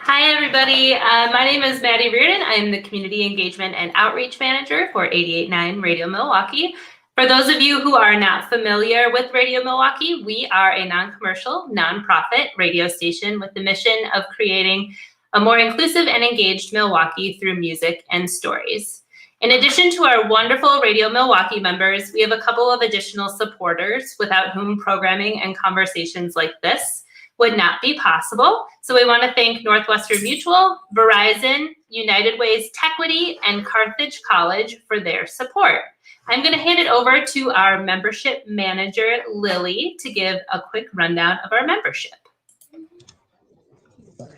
Hi, everybody. My name is Maddie Reardon. I'm the Community Engagement and Outreach Manager for 88.9 Radio Milwaukee. For those of you who are not familiar with Radio Milwaukee, we are a non-commercial, nonprofit radio station with the mission of creating a more inclusive and engaged Milwaukee through music and stories. In addition to our wonderful Radio Milwaukee members, we have a couple of additional supporters without whom programming and conversations like this would not be possible. So we want to thank Northwestern Mutual, Verizon, United Way's Techquity, and Carthage College for their support. I'm going to hand it over to our membership manager, Lily, to give a quick rundown of our membership.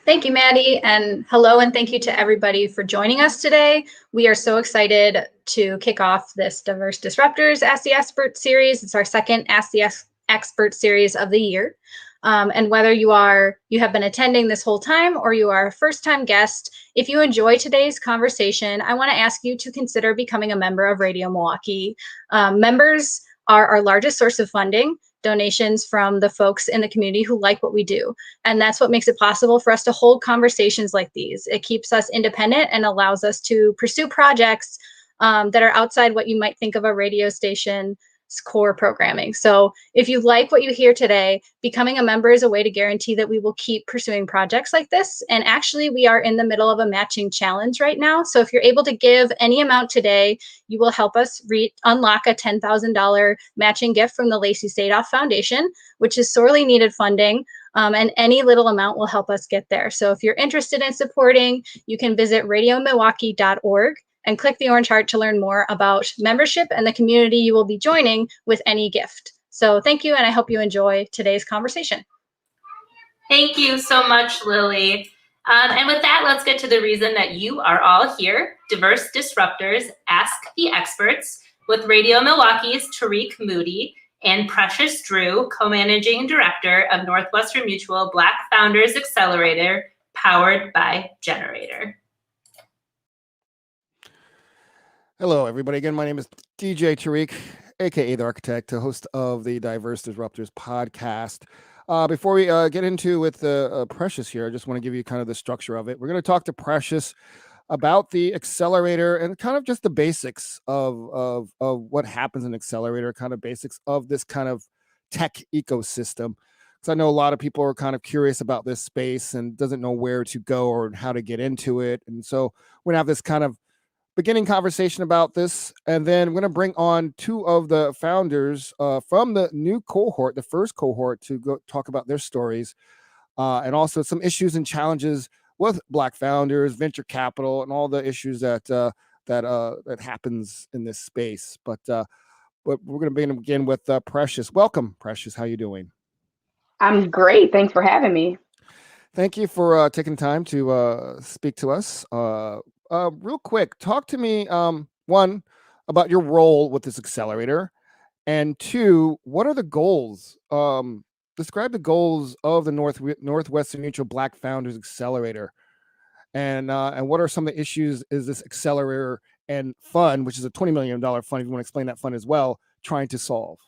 Thank you, Maddie, and hello, and thank you to everybody for joining us today. We are so excited to kick off this Diverse Disruptors Ask the Expert series. It's our second Ask the Expert series of the year. And whether you have been attending this whole time or you are a first-time guest, if you enjoy today's conversation, I want to ask you to consider becoming a member of Radio Milwaukee. Members are our largest source of funding, donations from the folks in the community who like what we do. And that's what makes it possible for us to hold conversations like these. It keeps us independent and allows us to pursue projects that are outside what you might think of a radio station's core programming. So if you like what you hear today, becoming a member is a way to guarantee that we will keep pursuing projects like this. And actually, we are in the middle of a matching challenge right now. So if you're able to give any amount today, you will help us unlock a $10,000 matching gift from the Lacey Sadoff Foundation, which is sorely needed funding. And any little amount will help us get there. So if you're interested in supporting, you can visit radiomilwaukee.org and click the orange heart to learn more about membership and the community you will be joining with any gift. So thank you, and I hope you enjoy today's conversation. Thank you so much, Lily. And with that, let's get to the reason that you are all here. Diverse Disruptors Ask the Experts with Radio Milwaukee's Tarik Moody and Precious Drew, co-managing director of Northwestern Mutual Black Founders Accelerator, powered by Generator. Hello, everybody. Again, my name is DJ Tarik, aka The Architect, the host of the Diverse Disruptors podcast. Before we get into with Precious here, I just want to give you kind of the structure of it. We're going to talk to Precious about the Accelerator and kind of just the basics of what happens in Accelerator, kind of basics of this kind of tech ecosystem. Because I know a lot of people are kind of curious about this space and doesn't know where to go or how to get into it. And so we're going to have this kind of beginning conversation about this, and then we're going to bring on two of the founders from the new cohort, the first cohort, to go talk about their stories, and also some issues and challenges with Black founders, venture capital, and all the issues that happens in this space. But we're going to begin with Precious. Welcome, Precious. How you doing? I'm great. Thanks for having me. Thank you for taking time to speak to us. Real quick, talk to me, one, about your role with this accelerator, and two, what are the goals? Describe the goals of the Northwestern Mutual Black Founders Accelerator, and what are some of the issues is this accelerator and fund, which is a $20 million fund, if you want to explain that fund as well, trying to solve?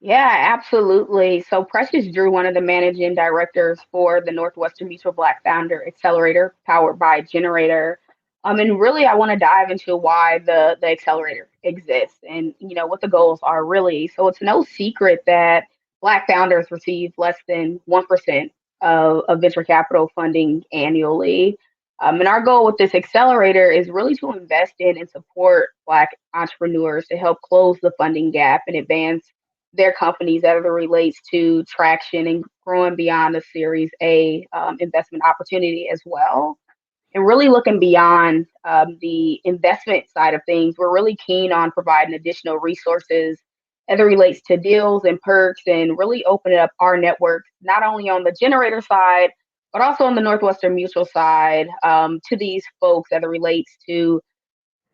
Yeah, absolutely. So Precious Drew, one of the managing directors for the Northwestern Mutual Black Founder Accelerator, powered by Generator. And really, I want to dive into why the accelerator exists and, what the goals are really. So it's no secret that Black founders receive less than 1% of venture capital funding annually. And our goal with this accelerator is really to invest in and support Black entrepreneurs to help close the funding gap and advance their companies as it relates to traction and growing beyond the Series A investment opportunity as well. And really looking beyond the investment side of things, we're really keen on providing additional resources as it relates to deals and perks, and really opening up our network, not only on the Generator side, but also on the Northwestern Mutual side, to these folks as it relates to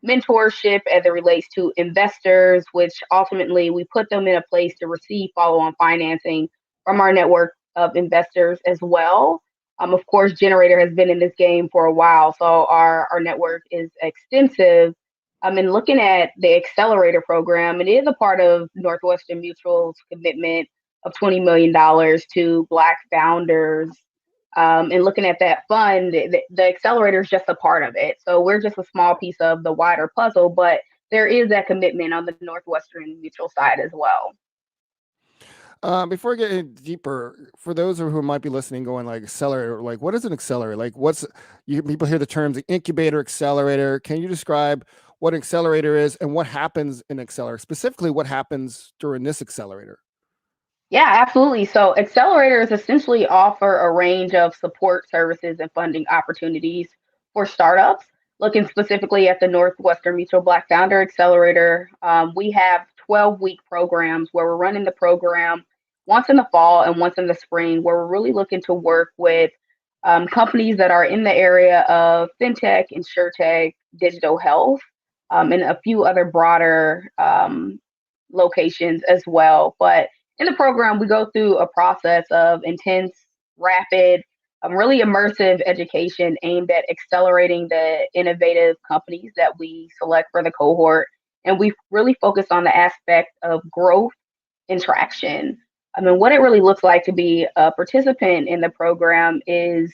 mentorship, as it relates to investors, which ultimately we put them in a place to receive follow-on financing from our network of investors as well. Of course, Generator has been in this game for a while, so our network is extensive. And looking at the Accelerator program, it is a part of Northwestern Mutual's commitment of $20 million to Black founders And looking at that fund, the accelerator is just a part of it. So we're just a small piece of the wider puzzle, but there is that commitment on the Northwestern Mutual side as well. Before I get in deeper, for those who might be listening, going like accelerator, like what is an accelerator? Like people hear the terms incubator, accelerator. Can you describe what an accelerator is and what happens in accelerator? Specifically, what happens during this accelerator? Yeah, absolutely. So accelerators essentially offer a range of support services and funding opportunities for startups. Looking specifically at the Northwestern Mutual Black Founder Accelerator, we have 12-week programs where we're running the program once in the fall and once in the spring, where we're really looking to work with companies that are in the area of fintech, insurtech, digital health, and a few other broader locations as well. But in the program, we go through a process of intense, rapid, really immersive education aimed at accelerating the innovative companies that we select for the cohort. And we really focus on the aspect of growth and traction. I mean, what it really looks like to be a participant in the program is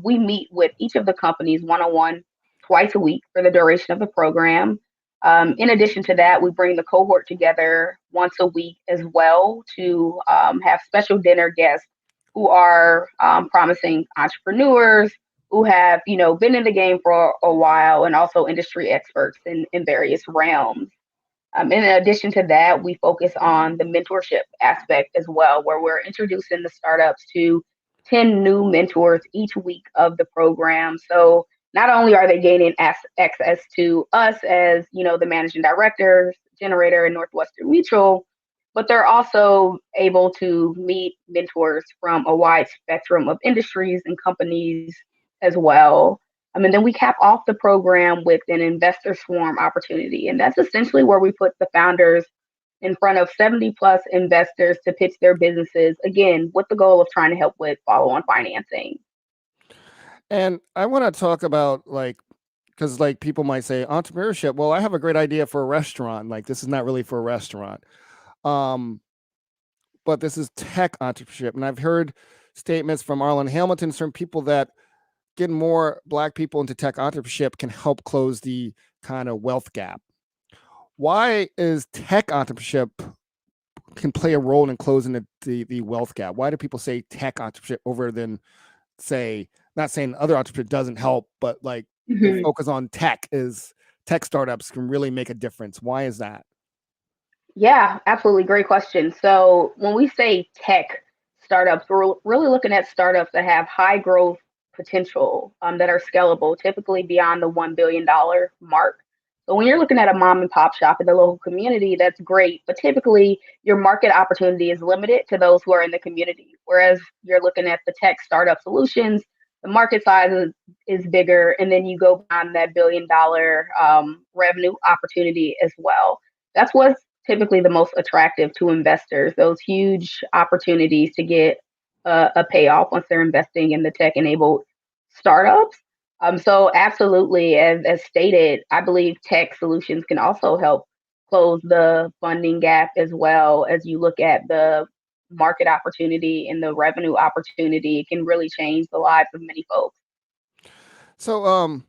we meet with each of the companies one-on-one twice a week for the duration of the program. In addition to that, we bring the cohort together once a week as well to have special dinner guests who are promising entrepreneurs who have, been in the game for a while, and also industry experts in various realms. In addition to that, we focus on the mentorship aspect as well, where we're introducing the startups to 10 new mentors each week of the program. So not only are they gaining access to us as, the managing directors, Generator, and Northwestern Mutual, but they're also able to meet mentors from a wide spectrum of industries and companies as well. Then we cap off the program with an investor swarm opportunity. And that's essentially where we put the founders in front of 70 plus investors to pitch their businesses, again, with the goal of trying to help with follow-on financing. And I want to talk about because people might say entrepreneurship. Well, I have a great idea for a restaurant. Like this is not really for a restaurant. But this is tech entrepreneurship. And I've heard statements from Arlen Hamilton, certain people that getting more Black people into tech entrepreneurship can help close the kind of wealth gap. Why is tech entrepreneurship can play a role in closing the wealth gap? Why do people say tech entrepreneurship over than say, not saying other entrepreneurship doesn't help, but they focus on tech startups can really make a difference. Why is that? Yeah, absolutely. Great question. So when we say tech startups, we're really looking at startups that have high growth potential, that are scalable, typically beyond the $1 billion mark. So when you're looking at a mom and pop shop in the local community, that's great. But typically your market opportunity is limited to those who are in the community. Whereas you're looking at the tech startup solutions, the market size is bigger. And then you go beyond that $1 billion revenue opportunity as well. That's what's typically the most attractive to investors, those huge opportunities to get a payoff once they're investing in the tech-enabled startups. So absolutely, as stated, I believe tech solutions can also help close the funding gap as well. As you look at the market opportunity and the revenue opportunity, it can really change the lives of many folks. So,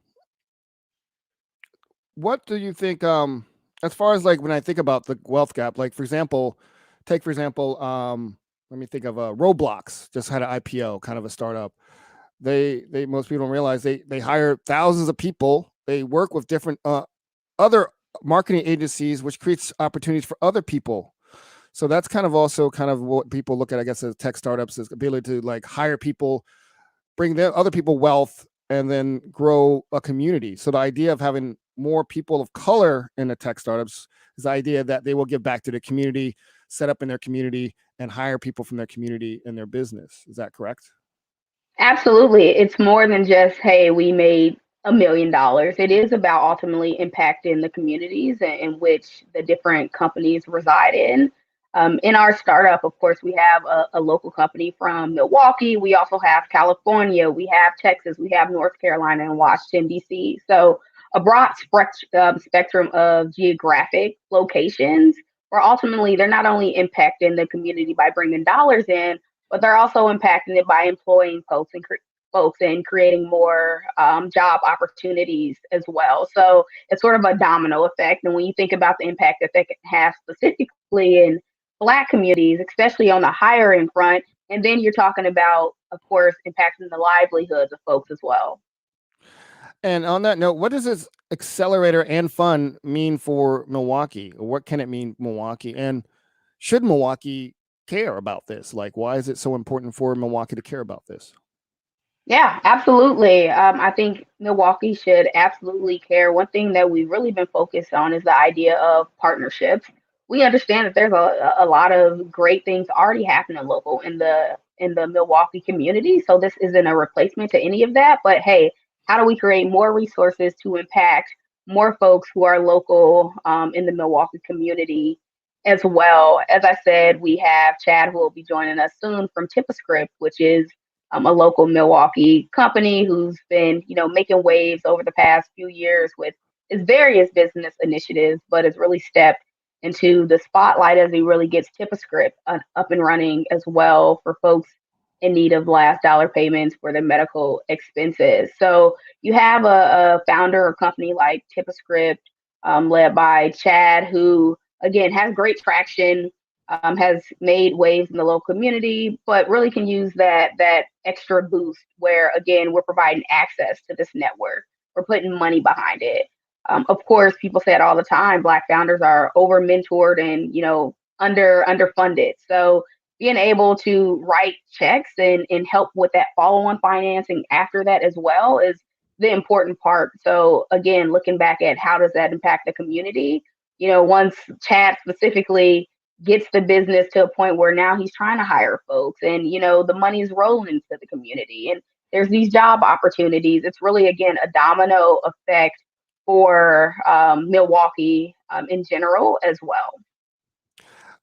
what do you think, as far as when I think about the wealth gap, let me think of Roblox just had an IPO, kind of a startup. They most people don't realize they hire thousands of people. They work with different other marketing agencies, which creates opportunities for other people. So that's kind of also kind of what people look at, I guess, as tech startups, is ability to hire people, bring them other people wealth, and then grow a community. So the idea of having more people of color in the tech startups is the idea that they will give back to the community, set up in their community, and hire people from their community in their business. Is that correct? Absolutely. It's more than just, hey, we made $1 million. It is about ultimately impacting the communities in which the different companies reside in. In our startup, of course, we have a local company from Milwaukee. We also have California, we have Texas, we have North Carolina, and Washington, D.C. So a broad spectrum of geographic locations where ultimately they're not only impacting the community by bringing dollars in, but they're also impacting it by employing folks and folks and creating more job opportunities as well. So it's sort of a domino effect. And when you think about the impact that they can have specifically in Black communities, especially on the hiring front, and then you're talking about, of course, impacting the livelihoods of folks as well. And on that note, what does this accelerator and fund mean for Milwaukee? Or what can it mean Milwaukee? And should Milwaukee care about this? Like, why is it so important for Milwaukee to care about this? Yeah, absolutely. I think Milwaukee should absolutely care. One thing that we've really been focused on is the idea of partnerships. We understand that there's a lot of great things already happening local in the Milwaukee community. So this isn't a replacement to any of that. But hey, how do we create more resources to impact more folks who are local in the Milwaukee community as well? As I said, we have Chad who will be joining us soon from TipaScript, which is a local Milwaukee company who's been, making waves over the past few years with his various business initiatives, but has really stepped into the spotlight as he really gets TipaScript up and running as well for folks in need of last dollar payments for their medical expenses. So you have a founder or company like TipaScript, led by Chad, who again has great traction, has made waves in the local community, but really can use that extra boost where, again, we're providing access to this network. We're putting money behind it. Of course, people say it all the time, Black founders are over mentored and, underfunded. So being able to write checks and help with that follow-on financing after that as well is the important part. So again, looking back at how does that impact the community, once Chad specifically gets the business to a point where now he's trying to hire folks and, the money's rolling into the community and there's these job opportunities. It's really, again, a domino effect for Milwaukee in general as well.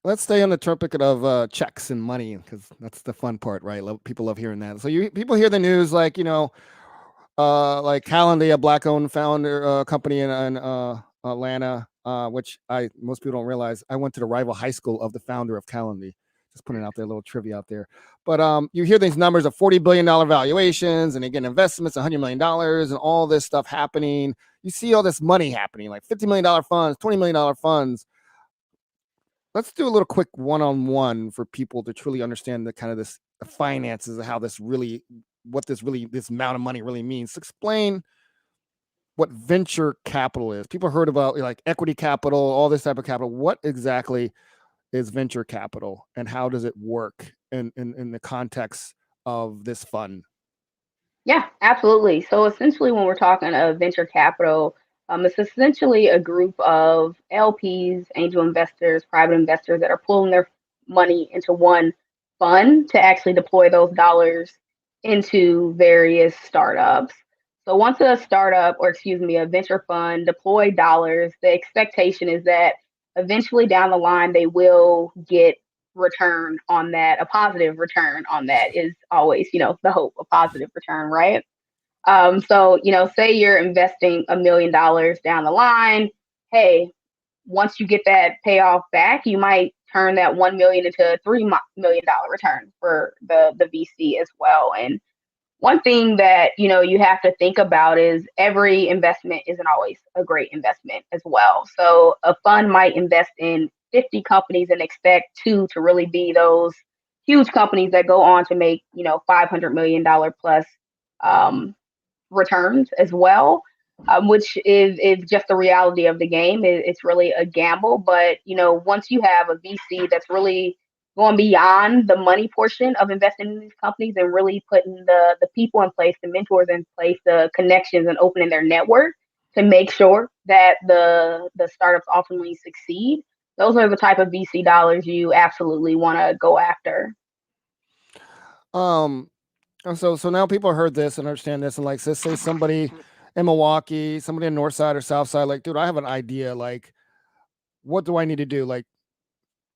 Let's stay on the topic of checks and money because that's the fun part, right? People love hearing that. So people hear the news like, like Calendly, a Black-owned founder company in Atlanta, which most people don't realize. I went to the rival high school of the founder of Calendly. Just putting out there a little trivia out there. But you hear these numbers of $40 billion valuations and again, investments, $100 million and all this stuff happening. You see all this money happening, like $50 million funds, $20 million funds. Let's do a little quick one-on-one for people to truly understand the kind of the finances of how this amount of money really means. Explain what venture capital is. People heard about like equity capital, all this type of capital. What exactly is venture capital and how does it work in the context of this fund? Yeah, absolutely. So essentially when we're talking of venture capital, it's essentially a group of LPs, angel investors, private investors that are pulling their money into one fund to actually deploy those dollars into various startups. So once a venture fund deploy dollars, the expectation is that eventually down the line, they will get return on that. A positive return on that is always, the hope, a positive return, right? So, say you're investing $1 million down the line. Hey, once you get that payoff back, you might turn that 1 million into a $3 million return for the VC as well. And one thing that, you have to think about is every investment isn't always a great investment as well. So a fund might invest in 50 companies and expect 2 to really be those huge companies that go on to make, $500 million plus returns as well, which is just the reality of the game. It's really a gamble. But, once you have a VC that's really going beyond the money portion of investing in these companies and really putting the people in place, the mentors in place, the connections and opening their network to make sure that the startups ultimately succeed, those are the type of VC dollars you absolutely want to go after. So now people heard this and understand this, and like, let's say somebody in Milwaukee, somebody in North Side or South Side, like, dude, I have an idea. Like, what do I need to do? Like,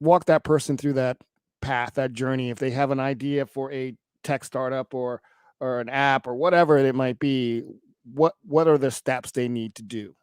walk that person through that path, that journey. If they have an idea for a tech startup or an app or whatever it might be, what are the steps they need to do?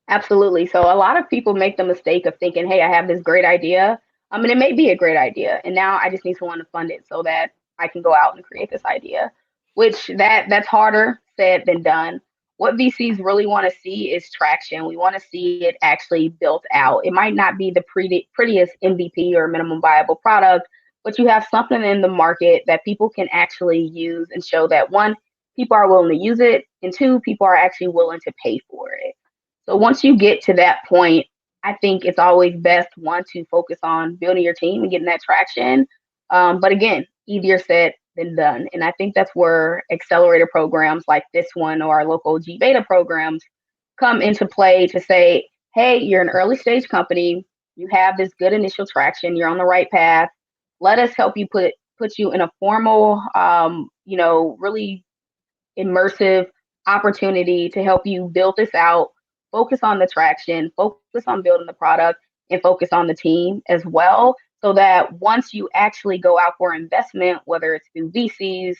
Absolutely. So a lot of people make the mistake of thinking, hey, I have this great idea. And it may be a great idea. And now I just need someone to fund it so that I can go out and create this idea. which that's harder said than done. What VCs really want to see is traction. We want to see it actually built out. It might not be the prettiest MVP or minimum viable product, but you have something in the market that people can actually use and show that, one, people are willing to use it, and two, people are actually willing to pay for it. So once you get to that point, I think it's always best, one, to focus on building your team and getting that traction. But again, easier said than done. And I think that's where accelerator programs like this one or our local G Beta programs come into play to say, hey, you're an early stage company. You have this good initial traction. You're on the right path. Let us help you put you in a formal, really immersive opportunity to help you build this out, focus on the traction, focus on building the product, and focus on the team as well. So that once you actually go out for investment, whether it's through VCs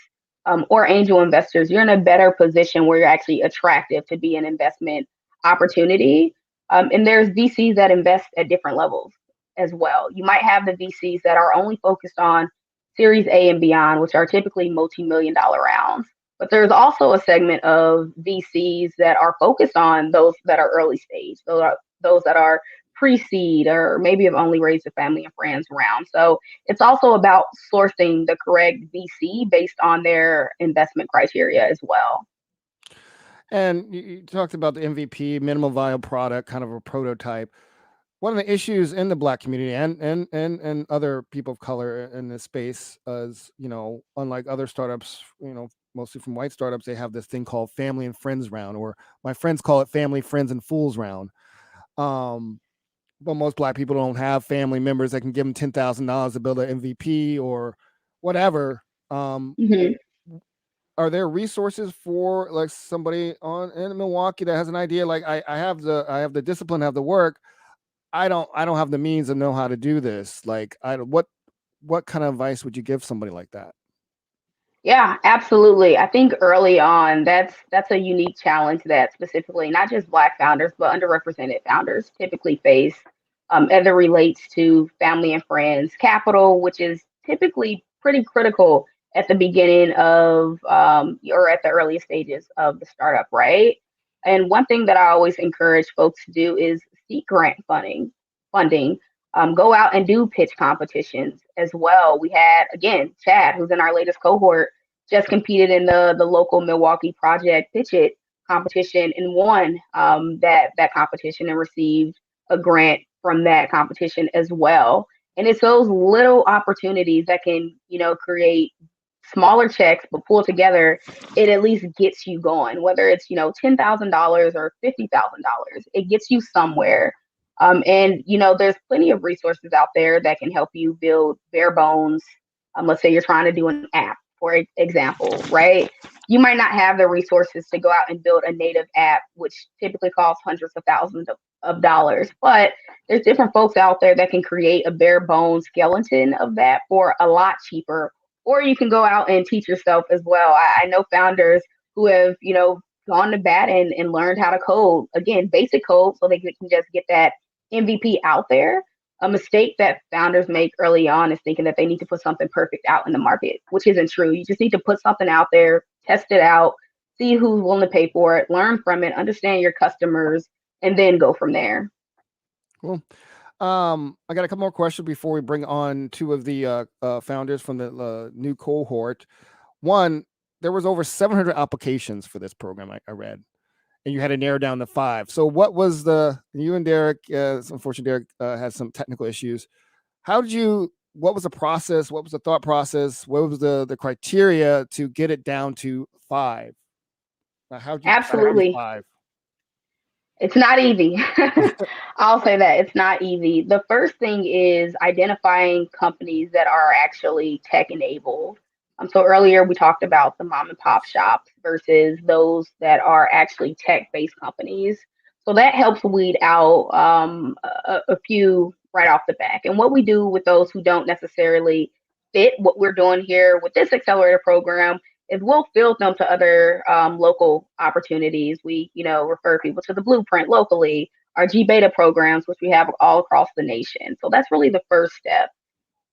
or angel investors, you're in a better position where you're actually attractive to be an investment opportunity. And there's VCs that invest at different levels as well. You might have the VCs that are only focused on Series A and beyond, which are typically multi-million-dollar rounds. But there's also a segment of VCs that are focused on those that are early stage, those that are pre-seed or maybe have only raised a family and friends round. So it's also about sourcing the correct VC based on their investment criteria as well. And you talked about the MVP, minimum viable product, kind of a prototype. One of the issues in the Black community and other people of color in this space is, unlike other startups, mostly from white startups, they have this thing called family and friends round, or my friends call it family, friends, and fools round. But most Black people don't have family members that can give them $10,000 to build an MVP or whatever. Mm-hmm. Are there resources for like somebody in Milwaukee that has an idea? Like I have the discipline, have the work. I don't have the means to know how to do this. Like what kind of advice would you give somebody like that? Yeah, absolutely. I think early on, that's a unique challenge that specifically not just Black founders, but underrepresented founders typically face as it relates to family and friends capital, which is typically pretty critical at the beginning of or at the earliest stages of the startup, right? And one thing that I always encourage folks to do is seek grant funding. Go out and do pitch competitions as well. We had, again, Chad, who's in our latest cohort, just competed in the local Milwaukee Project Pitch It competition and won that competition and received a grant from that competition as well. And it's those little opportunities that can, create smaller checks, but pull together, it at least gets you going, whether it's, $10,000 or $50,000, it gets you somewhere. And there's plenty of resources out there that can help you build bare bones. Let's say you're trying to do an app, for example, right? You might not have the resources to go out and build a native app, which typically costs hundreds of thousands of dollars. But there's different folks out there that can create a bare bones skeleton of that for a lot cheaper. Or you can go out and teach yourself as well. I know founders who have, gone to bat and learned how to code, again, basic code, so they can just get that MVP out there. A mistake that founders make early on is thinking that they need to put something perfect out in the market, which isn't true. You just need to put something out there, test it out, see who's willing to pay for it, learn from it, understand your customers, and then go from there. Cool. I got a couple more questions before we bring on two of the founders from the new cohort. One, there was over 700 applications for this program, I read, and you had to narrow down to 5. So what was you and Derrick, unfortunately Derrick had some technical issues. What was the process? What was the thought process? What was the criteria to get it down to 5? How did you Absolutely 5? It's not easy. I'll say that it's not easy. The first thing is identifying companies that are actually tech enabled. So earlier we talked about the mom and pop shops versus those that are actually tech-based companies. So that helps weed out a few right off the back. And what we do with those who don't necessarily fit what we're doing here with this accelerator program is we'll field them to other local opportunities. We, refer people to the Blueprint locally, our G Beta programs, which we have all across the nation. So that's really the first step.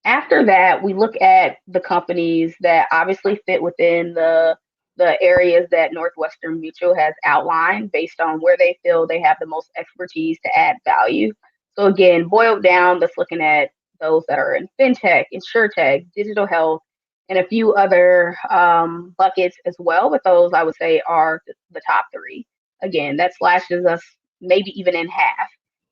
After that, we look at the companies that obviously fit within the the areas that Northwestern Mutual has outlined based on where they feel they have the most expertise to add value. So again, boiled down, that's looking at those that are in fintech, insurtech, digital health, and a few other buckets as well. But those I would say are the top three. Again, that slashes us maybe even in half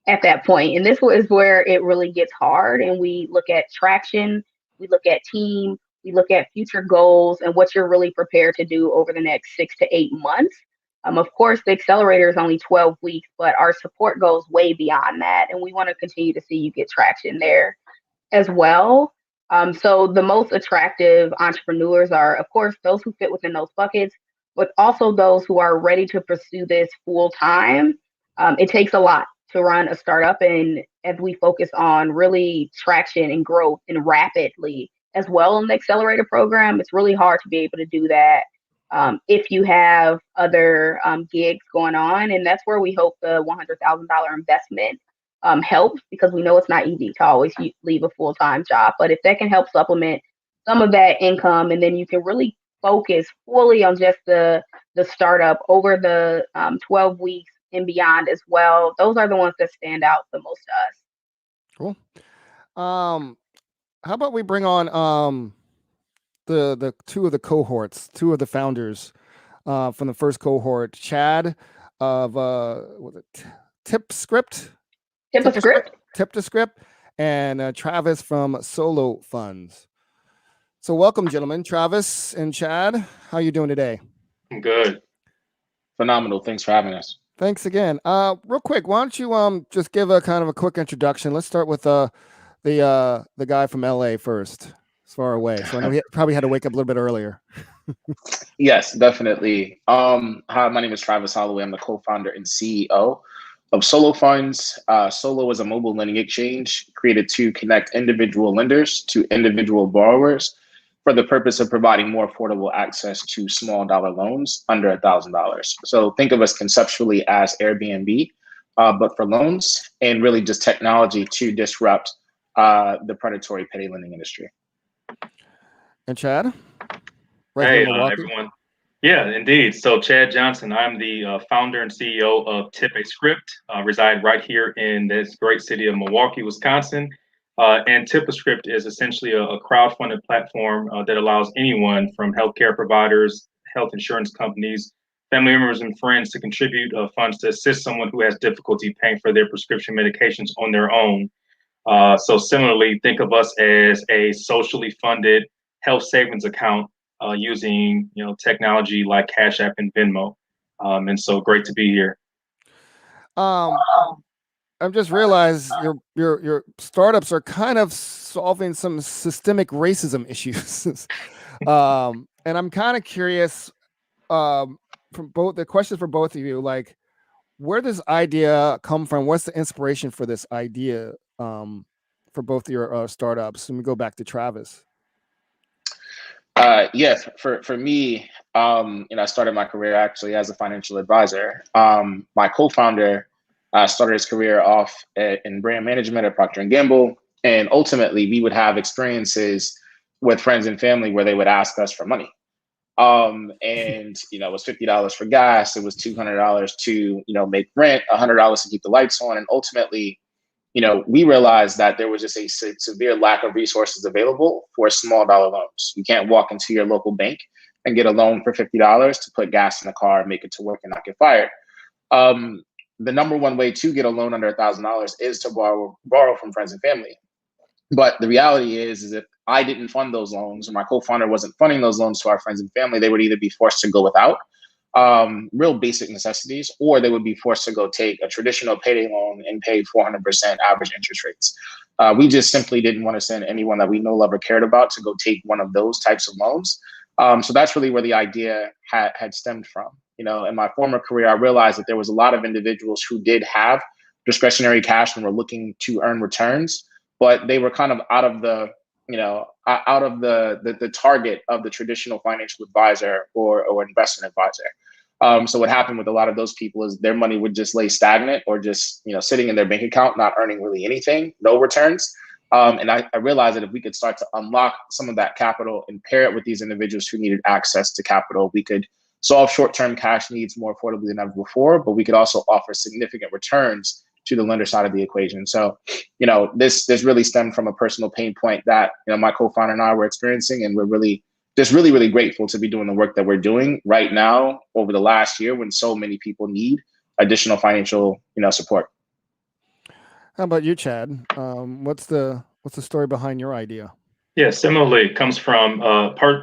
at that point. And this is where it really gets hard. And we look at traction, we look at team, we look at future goals and what you're really prepared to do over the next 6 to 8 months. Of course, the accelerator is only 12 weeks, but our support goes way beyond that. And we want to continue to see you get traction there as well. So the most attractive entrepreneurs are, of course, those who fit within those buckets, but also those who are ready to pursue this full time. It takes a lot to run a startup, and as we focus on really traction and growth and rapidly as well in the accelerator program, it's really hard to be able to do that if you have other gigs going on. And that's where we hope the $100,000 investment helps, because we know it's not easy to always leave a full-time job. But if that can help supplement some of that income, and then you can really focus fully on just the startup over the 12 weeks and beyond as well, those are the ones that stand out the most to us. Cool. How about we bring on the two of the cohorts, two of the founders from the first cohort, Chad of was it TipScript? TipScript, and Travis from Solo Funds. So welcome, gentlemen, Travis and Chad. How are you doing today? I'm good. Phenomenal. Thanks for having us. Thanks again. Real quick, why don't you just give a kind of a quick introduction? Let's start with the guy from LA first. It's far away, so I know he probably had to wake up a little bit earlier. Yes, definitely. Hi, my name is Travis Holloway. I'm the co-founder and CEO of Solo Funds. Solo is a mobile lending exchange created to connect individual lenders to individual borrowers for the purpose of providing more affordable access to small dollar loans under $1,000. So think of us conceptually as Airbnb, but for loans, and really just technology to disrupt the predatory payday lending industry. And Chad? Hey, everyone. Yeah, indeed. So Chad Johnson, I'm the founder and CEO of TipScript, reside right here in this great city of Milwaukee, Wisconsin. And TipScript is essentially a crowdfunded platform that allows anyone from healthcare providers, health insurance companies, family members, and friends to contribute funds to assist someone who has difficulty paying for their prescription medications on their own. So similarly, think of us as a socially funded health savings account using technology like Cash App and Venmo. And so great to be here. I've just realized your startups are kind of solving some systemic racism issues. And I'm kind of curious from both the questions for both of you, like where does idea come from? What's the inspiration for this idea for both of your startups? Let me go back to Travis. Yes, for me, I started my career actually as a financial advisor. My co-founder started his career off in brand management at Procter & Gamble. And ultimately, we would have experiences with friends and family where they would ask us for money. And, it was $50 for gas. It was $200 to, make rent, $100 to keep the lights on. And ultimately, we realized that there was just a severe lack of resources available for small dollar loans. You can't walk into your local bank and get a loan for $50 to put gas in the car, make it to work, and not get fired. The number one way to get a loan under $1,000 is to borrow from friends and family. But the reality is if I didn't fund those loans, or my co-founder wasn't funding those loans to our friends and family, they would either be forced to go without real basic necessities, or they would be forced to go take a traditional payday loan and pay 400% average interest rates. We just simply didn't want to send anyone that we know, love, or cared about to go take one of those types of loans. So that's really where the idea had stemmed from. In my former career, I realized that there was a lot of individuals who did have discretionary cash and were looking to earn returns, but they were kind of out of the target of the traditional financial advisor or investment advisor. So what happened with a lot of those people is their money would just lay stagnant or just, sitting in their bank account, not earning really anything, no returns. And I realized that if we could start to unlock some of that capital and pair it with these individuals who needed access to capital, we could solve short-term cash needs more affordably than ever before, but we could also offer significant returns to the lender side of the equation. So, this really stemmed from a personal pain point that, my co-founder and I were experiencing, and we're really grateful to be doing the work that we're doing right now over the last year when so many people need additional financial, support. How about you, Chad? What's the story behind your idea? Yeah, similarly, it comes from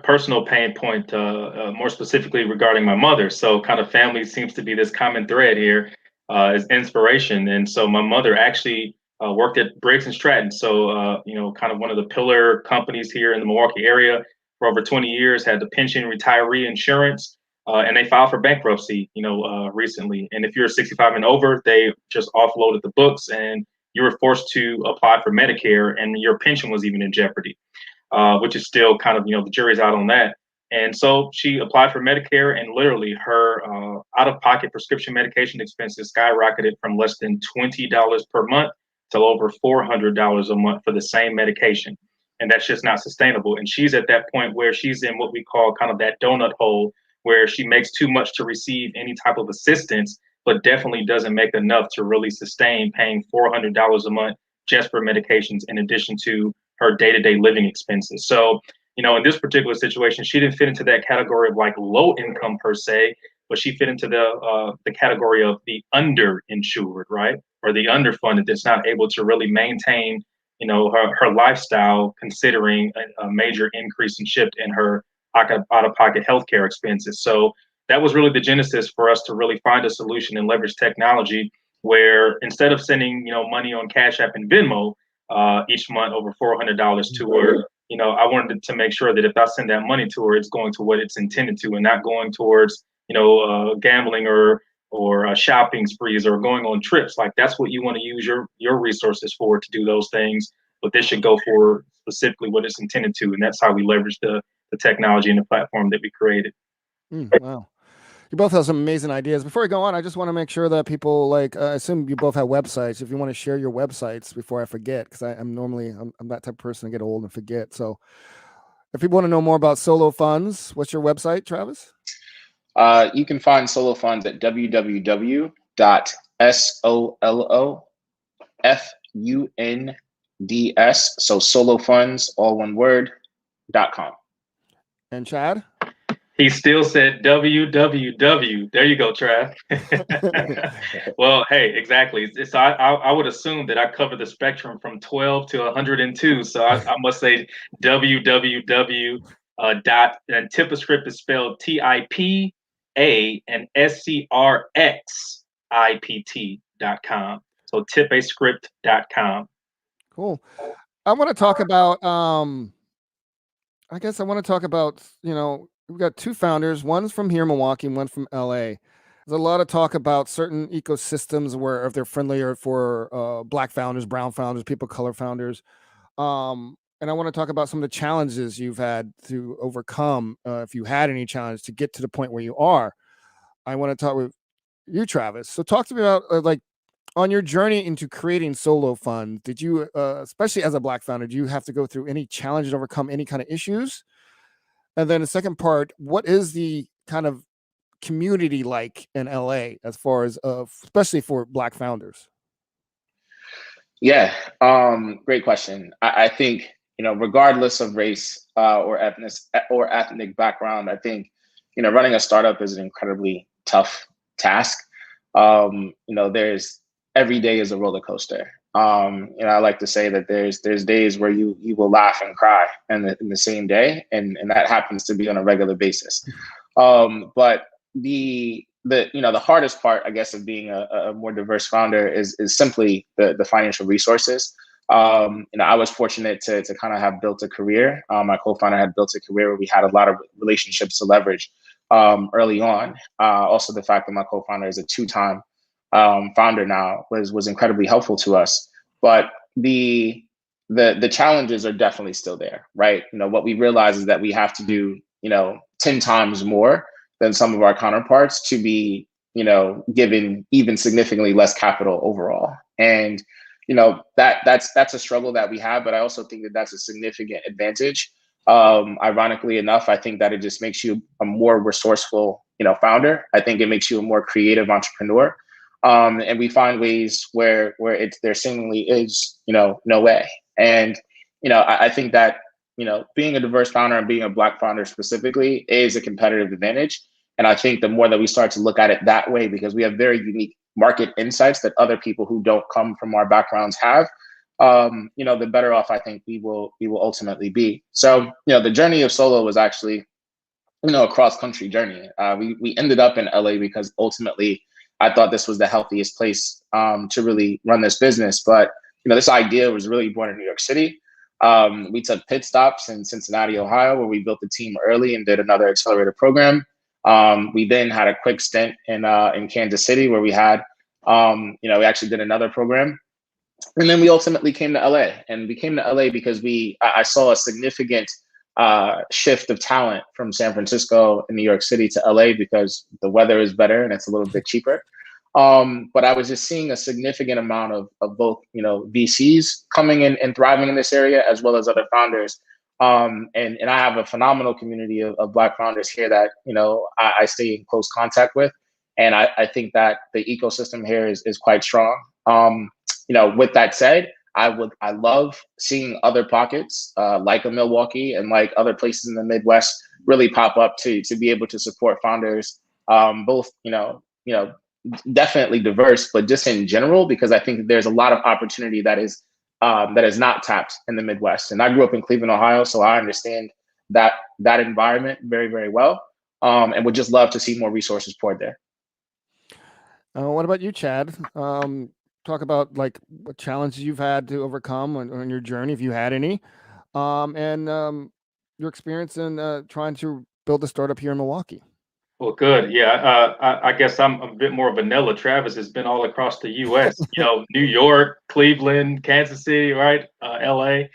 personal pain point, more specifically regarding my mother. So kind of family seems to be this common thread here, is inspiration. And so my mother actually worked at Briggs and Stratton. So, kind of one of the pillar companies here in the Milwaukee area for over 20 years, had the pension retiree insurance, and they filed for bankruptcy, recently. And if you're 65 and over, they just offloaded the books and you were forced to apply for Medicare, and your pension was even in jeopardy. Which is still kind of, the jury's out on that. And so she applied for Medicare, and literally her out-of-pocket prescription medication expenses skyrocketed from less than $20 per month to over $400 a month for the same medication. And that's just not sustainable. And she's at that point where she's in what we call kind of that donut hole, where she makes too much to receive any type of assistance, but definitely doesn't make enough to really sustain paying $400 a month just for medications, in addition to her day-to-day living expenses. So, in this particular situation, she didn't fit into that category of like low income per se, but she fit into the category of the underinsured, right? Or the underfunded that's not able to really maintain, her lifestyle, considering a major increase and shift in her out-of-pocket healthcare expenses. So that was really the genesis for us to really find a solution and leverage technology where instead of sending, money on Cash App and Venmo, each month over $400 to her, I wanted to make sure that if I send that money to her, it's going to what it's intended to, and not going towards, gambling or shopping sprees or going on trips. Like, that's what you want to use your resources for, to do those things. But this should go for specifically what it's intended to, and that's how we leverage the technology and the platform that we created. Wow. You both have some amazing ideas. Before we go on, I just want to make sure that people, I assume you both have websites. If you want to share your websites before I forget, because I'm that type of person to get old and forget. So if people want to know more about Solo Funds, what's your website, Travis? You can find Solo Funds at www.solofunds, so Solo Funds, all one word, .com. And Chad? He still said www. There you go, Trav. Well, hey, exactly. So I would assume that I cover the spectrum from 12 to 102. So I must say www. And TipaScript is spelled TIPA and SCRXIPT.com. So tipascript.com. Cool. I want to talk about, we've got two founders. One's from here, Milwaukee, and one from LA. There's a lot of talk about certain ecosystems where if they're friendlier for Black founders, brown founders, people of color founders. And I want to talk about some of the challenges you've had to overcome, if you had any challenge to get to the point where you are. I want to talk with you, Travis. So talk to me about on your journey into creating Solo Fund. Did you, especially as a Black founder, do you have to go through any challenges, overcome any kind of issues? And then the second part, what is the kind of community like in LA as far as, especially for Black founders? Yeah, great question. I think, regardless of race or ethnic background, I think, running a startup is an incredibly tough task. There's every day is a roller coaster. I like to say that there's days where you will laugh and cry in the same day, and that happens to be on a regular basis. But the hardest part, I guess, of being a more diverse founder is simply the financial resources. I was fortunate to kind of have built a career. My co-founder had built a career where we had a lot of relationships to leverage early on. Also, the fact that my co-founder is a two-time founder now was incredibly helpful to us. But the challenges are definitely still there, right? What we realize is that we have to do 10 times more than some of our counterparts to be given even significantly less capital overall. And that's a struggle that we have, but I also think that that's a significant advantage. Ironically enough, I think that it just makes you a more resourceful, founder. I think it makes you a more creative entrepreneur. And we find ways where there seemingly is, no way. And, I think that, being a diverse founder and being a Black founder specifically is a competitive advantage. And I think the more that we start to look at it that way, because we have very unique market insights that other people who don't come from our backgrounds have, the better off I think we will ultimately be. So, the journey of Solo was actually, a cross-country journey. We ended up in LA because ultimately I thought this was the healthiest place to really run this business. But, this idea was really born in New York City. We took pit stops in Cincinnati, Ohio, where we built the team early and did another accelerator program. We then had a quick stint in Kansas City where we had, we actually did another program. And then we ultimately came to LA, and we came to LA because I saw a significant shift of talent from San Francisco and New York City to LA because the weather is better and it's a little bit cheaper. But I was just seeing a significant amount of both, VCs coming in and thriving in this area, as well as other founders. And I have a phenomenal community of Black founders here that, I stay in close contact with. And I think that the ecosystem here is quite strong. With that said, I love seeing other pockets like a Milwaukee and like other places in the Midwest really pop up to be able to support founders, both, definitely diverse, but just in general, because I think there's a lot of opportunity that is not tapped in the Midwest. And I grew up in Cleveland, Ohio, so I understand that environment very, very well, and would just love to see more resources poured there. What about you, Chad? Talk about like what challenges you've had to overcome on your journey, if you had any, and your experience in trying to build a startup here in Milwaukee. Well, good. Yeah, I guess I'm a bit more vanilla. Travis has been all across the U.S., New York, Cleveland, Kansas City, right? L.A.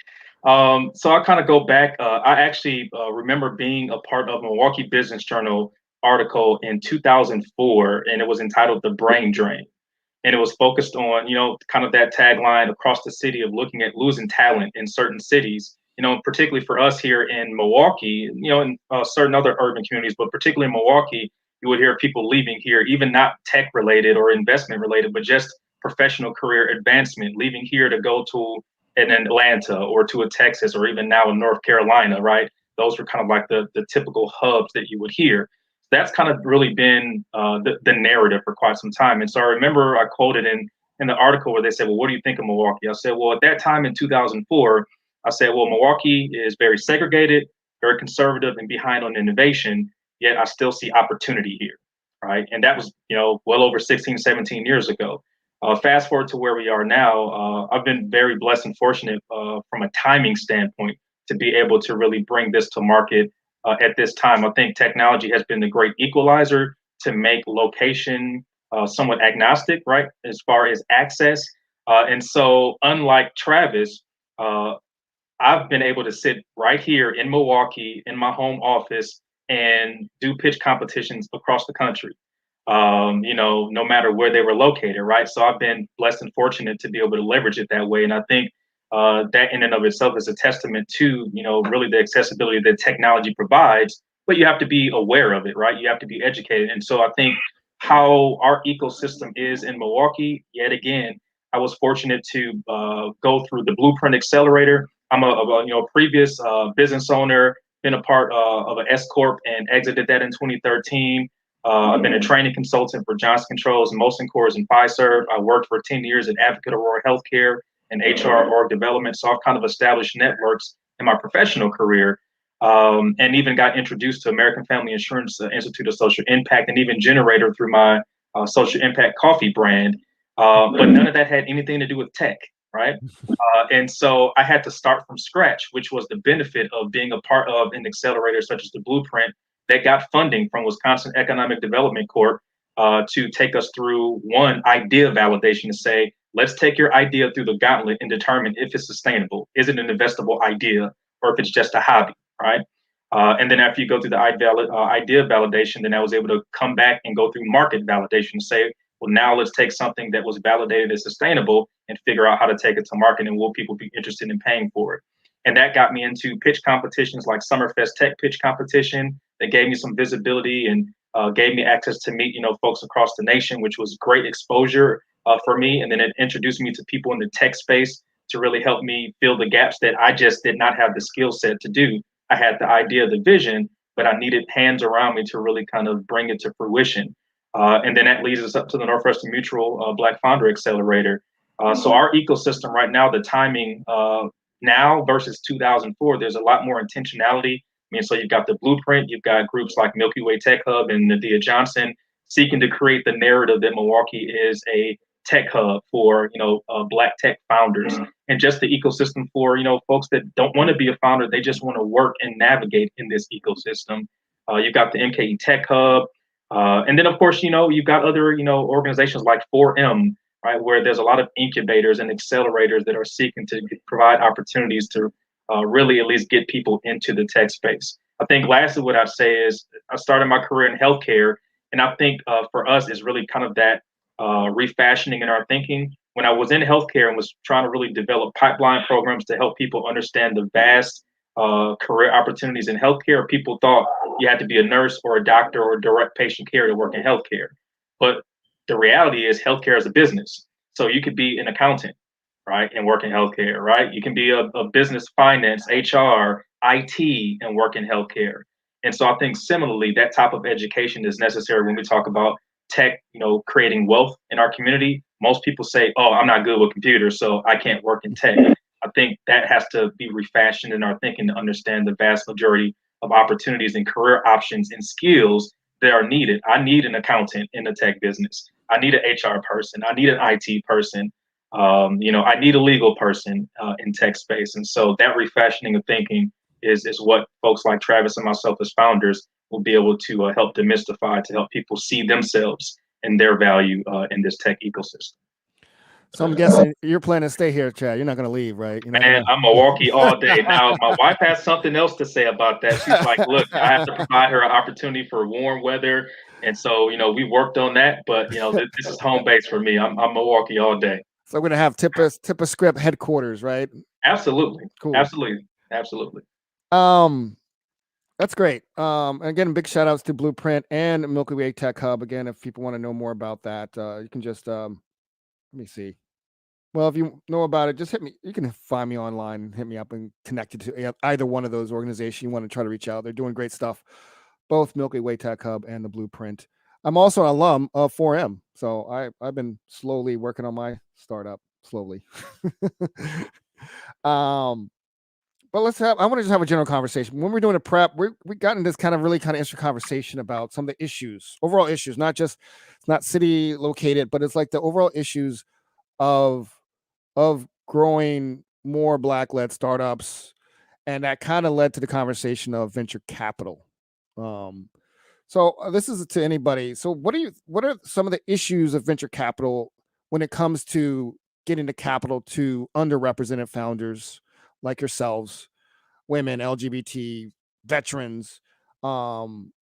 So I kind of go back. I actually remember being a part of Milwaukee Business Journal article in 2004, and it was entitled "The Brain Drain." And it was focused on, kind of that tagline across the city of looking at losing talent in certain cities, particularly for us here in Milwaukee, in certain other urban communities, but particularly in Milwaukee, you would hear people leaving here, even not tech related or investment related, but just professional career advancement, leaving here to go to an Atlanta or to a Texas or even now in North Carolina, right? Those were kind of like the typical hubs that you would hear. That's kind of really been the narrative for quite some time. And so I remember I quoted in the article where they said, well, what do you think of Milwaukee? I said, well, at that time in 2004, I said, well, Milwaukee is very segregated, very conservative and behind on innovation, yet I still see opportunity here, right? And that was, well over 16, 17 years ago. Fast forward to where we are now, I've been very blessed and fortunate from a timing standpoint to be able to really bring this to market at this time. I think technology has been the great equalizer to make location somewhat agnostic, right, as far as access. And so unlike Travis, I've been able to sit right here in Milwaukee in my home office and do pitch competitions across the country, no matter where they were located, right? So I've been blessed and fortunate to be able to leverage it that way. And I think that in and of itself is a testament to, really the accessibility that technology provides, but you have to be aware of it, right? You have to be educated. And so I think how our ecosystem is in Milwaukee, yet again, I was fortunate to go through the Blueprint Accelerator. I'm a previous business owner, been a part of an S Corp and exited that in 2013. I've been a training consultant for Johnson Controls, Molson Coors, and Fiserv. I worked for 10 years at Advocate Aurora Healthcare and HR org development. So I've kind of established networks in my professional career, and even got introduced to American Family Insurance Institute of Social Impact and even Generator through my Social Impact coffee brand. But none of that had anything to do with tech, right? And so I had to start from scratch, which was the benefit of being a part of an accelerator such as the Blueprint that got funding from Wisconsin Economic Development Corp to take us through one idea validation to say, let's take your idea through the gauntlet and determine if it's sustainable. Is it an investable idea or if it's just a hobby, right? And then after you go through the idea validation, then I was able to come back and go through market validation to say, well, now let's take something that was validated as sustainable and figure out how to take it to market, and will people be interested in paying for it? And that got me into pitch competitions like Summerfest Tech Pitch Competition. That gave me some visibility and gave me access to meet, folks across the nation, which was great exposure for me. And then it introduced me to people in the tech space to really help me fill the gaps that I just did not have the skill set to do. I had the idea, the vision, but I needed hands around me to really kind of bring it to fruition. And then that leads us up to the Northwestern Mutual Black Founder Accelerator. So our ecosystem right now, the timing now versus 2004, there's a lot more intentionality. I mean, so you've got the Blueprint, you've got groups like Milky Way Tech Hub and Nadia Johnson seeking to create the narrative that Milwaukee is a tech hub for, Black tech founders, and just the ecosystem for, folks that don't want to be a founder, they just want to work and navigate in this ecosystem. You've got the MKE Tech Hub. And then, of course, you've got other, organizations like 4M, right, where there's a lot of incubators and accelerators that are seeking to provide opportunities to really at least get people into the tech space. I think lastly, what I'd say is I started my career in healthcare, and I think for us is really kind of that refashioning in our thinking. When I was in healthcare and was trying to really develop pipeline programs to help people understand the vast career opportunities in healthcare, people thought you had to be a nurse or a doctor or direct patient care to work in healthcare. But the reality is healthcare is a business. So you could be an accountant, right, and work in healthcare, right? You can be a business finance, HR, IT, and work in healthcare. And so I think similarly, that type of education is necessary when we talk about tech, creating wealth in our community. Most people say, oh, I'm not good with computers, so I can't work in tech. I think that has to be refashioned in our thinking to understand the vast majority of opportunities and career options and skills that are needed. I need an accountant in the tech business. I need an HR person. I need an IT person. I need a legal person in tech space. And so that refashioning of thinking is what folks like Travis and myself as founders will be able to help demystify, to help people see themselves and their value in this tech ecosystem. So I'm guessing you're planning to stay here, Chad. You're not going to leave, right? Man, I'm Milwaukee all day. Now, my wife has something else to say about that. She's like, look, I have to provide her an opportunity for warm weather. And so, we worked on that. But, this is home base for me. I'm Milwaukee all day. So we're going to have Tippa Script headquarters, right? Absolutely. Cool. Absolutely. That's great. And again, big shout outs to Blueprint and Milky Way Tech Hub. Again, if people want to know more about that, you can just, let me see. Well, if you know about it, just hit me. You can find me online, hit me up, and connect you to either one of those organizations you want to try to reach out. They're doing great stuff, both Milky Way Tech Hub and the Blueprint. I'm also an alum of 4M, so I've been slowly working on my startup, slowly. But I want to just have a general conversation. When we're doing a prep, we got in this kind of interesting conversation about some of the issues, overall issues, it's not city located, but it's like the overall issues of growing more Black-led startups. And that kind of led to the conversation of venture capital. So this is to anybody. So what are some of the issues of venture capital when it comes to getting the capital to underrepresented founders like yourselves, women, LGBT, veterans, and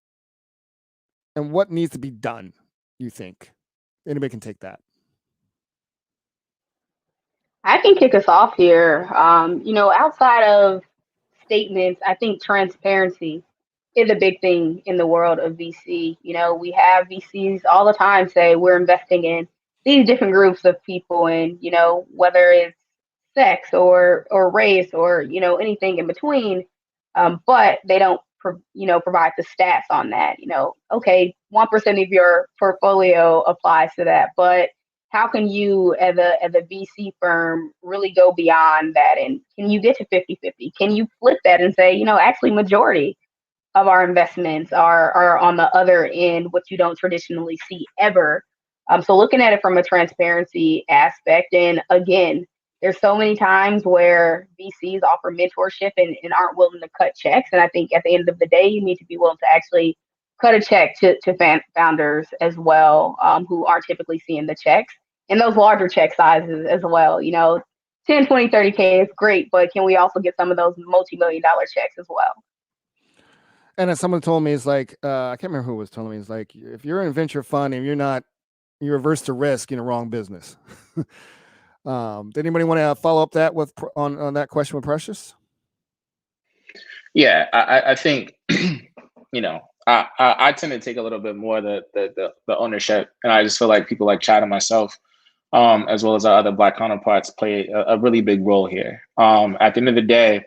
what needs to be done, you think? Anybody can take that. I can kick us off here. Outside of statements, I think transparency is a big thing in the world of VC. We have VCs all the time say we're investing in these different groups of people, and whether it's sex or race or anything in between, but they don't provide the stats on that. Okay, 1% of your portfolio applies to that, but how can you as a VC firm really go beyond that, and can you get to 50-50? Can you flip that and say, actually majority of our investments are on the other end, what you don't traditionally see ever. So looking at it from a transparency aspect, and again, there's so many times where VCs offer mentorship and aren't willing to cut checks. And I think at the end of the day, you need to be willing to actually cut a check to founders as well, who aren't typically seeing the checks, and those larger check sizes as well. 10, 20, 30K is great, but can we also get some of those multi-million-dollar checks as well? And as someone told me, it's like, I can't remember who was telling me, it's like, if you're in venture fund and you're not you're averse to risk in a wrong business. Did anybody want to follow up that with on that question with Precious? Yeah, I think I tend to take a little bit more the ownership, and I just feel like people like Chad and myself, as well as our other Black counterparts, play a really big role here. At the end of the day,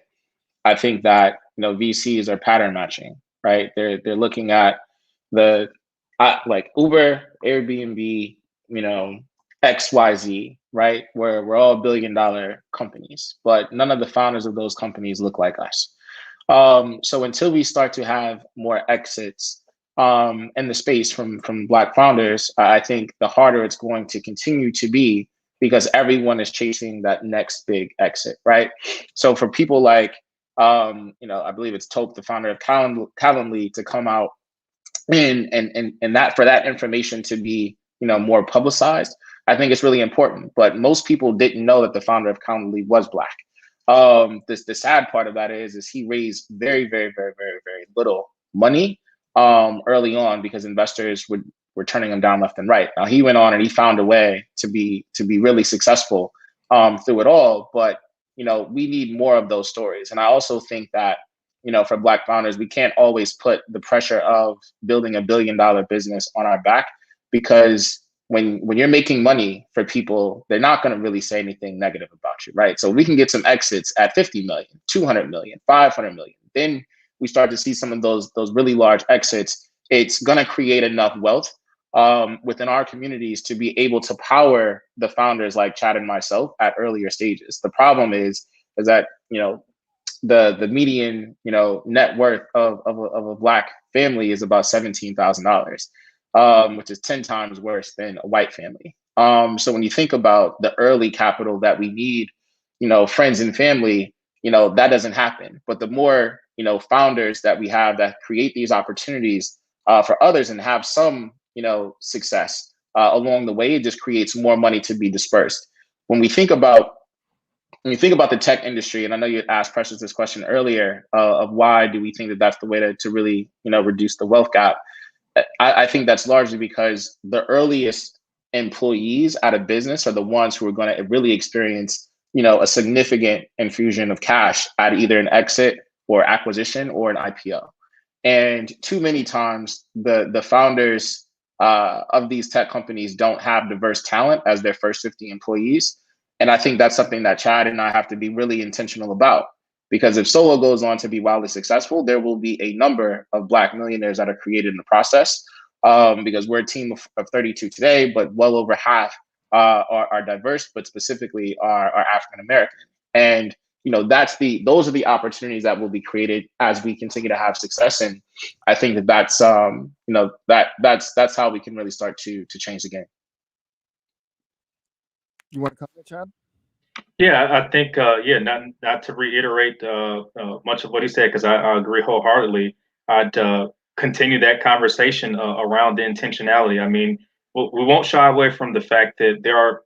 I think that VCs are pattern matching, right? They're looking at the like Uber, Airbnb, XYZ, right? We're all billion-dollar companies, but none of the founders of those companies look like us. So until we start to have more exits in the space from Black founders, I think the harder it's going to continue to be, because everyone is chasing that next big exit, right? So for people like, I believe it's Tope, the founder of Calendly, to come out and that for that information to be more publicized, I think it's really important. But most people didn't know that the founder of Calendly was Black. The sad part of that is he raised very, very, very, very, very little money early on, because investors were turning him down left and right. Now he went on and he found a way to be really successful through it all. But we need more of those stories. And I also think that for Black founders, we can't always put the pressure of building $1 billion business on our back, because when you're making money for people, they're not going to really say anything negative about you, right? So we can get some exits at 50 million, 200 million, 500 million. Then we start to see some of those really large exits. It's going to create enough wealth within our communities to be able to power the founders like Chad and myself at earlier stages. The problem is that the median net worth of a Black family is about $17,000, which is 10 times worse than a white family. So when you think about the early capital that we need, friends and family, that doesn't happen. But the more founders that we have that create these opportunities for others and have some success along the way, it just creates more money to be dispersed. When you think about the tech industry, and I know you asked Precious this question earlier of why do we think that that's the way to really reduce the wealth gap. I think that's largely because the earliest employees at a business are the ones who are going to really experience a significant infusion of cash at either an exit or acquisition or an IPO. And too many times the founders of these tech companies don't have diverse talent as their first 50 employees. And I think that's something that Chad and I have to be really intentional about, because if Solo goes on to be wildly successful, there will be a number of Black millionaires that are created in the process, because we're a team of 32 today, but well over half are diverse, but specifically are African-American. And those are the opportunities that will be created as we continue to have success. And I think that's how we can really start to change the game. You want to comment, Chad? Yeah, I think not to reiterate much of what he said, because I agree wholeheartedly. I'd continue that conversation around the intentionality. I mean, we won't shy away from the fact that there are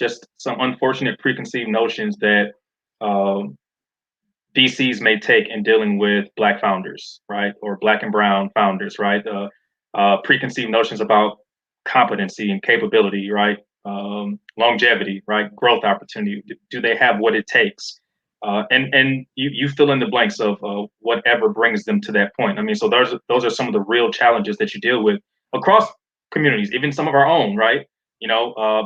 just some unfortunate preconceived notions that VCs may take in dealing with Black founders, right, or Black and brown founders, right? Preconceived notions about competency and capability, right? Longevity, right? Growth opportunity. Do they have what it takes? And you fill in the blanks of whatever brings them to that point. I mean, so those are some of the real challenges that you deal with across communities, even some of our own, right?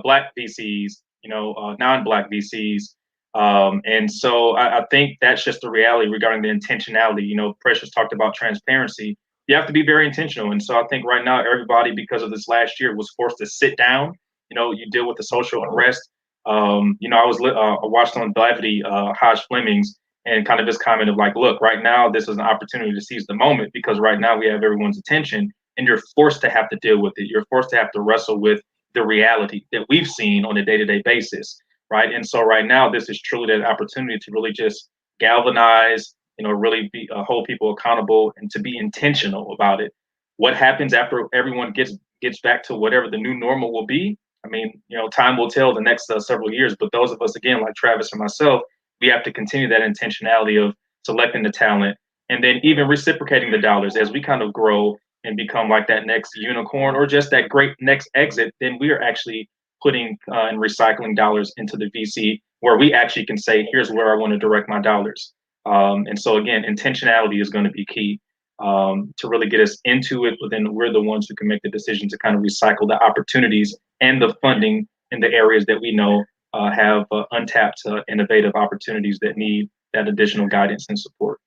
Black VCs, non-Black VCs. And so I think that's just the reality regarding the intentionality. Precious talked about transparency. You have to be very intentional. And so I think right now, everybody, because of this last year, was forced to sit down. You deal with the social unrest. I watched on Gravity, Hodge Fleming's, and kind of this comment of like, look, right now, this is an opportunity to seize the moment, because right now we have everyone's attention, and you're forced to have to deal with it. You're forced to have to wrestle with the reality that we've seen on a day-to-day basis, right? And so right now, this is truly that opportunity to really just galvanize, really hold people accountable and to be intentional about it. What happens after everyone gets back to whatever the new normal will be? I mean, time will tell the next several years, but those of us, again, like Travis and myself, we have to continue that intentionality of selecting the talent and then even reciprocating the dollars as we kind of grow and become like that next unicorn or just that great next exit, then we are actually putting and recycling dollars into the VC where we actually can say, here's where I want to direct my dollars. And so again, intentionality is going to be key to really get us into it, but then we're the ones who can make the decision to kind of recycle the opportunities and the funding in the areas that we know have untapped innovative opportunities that need that additional guidance and support.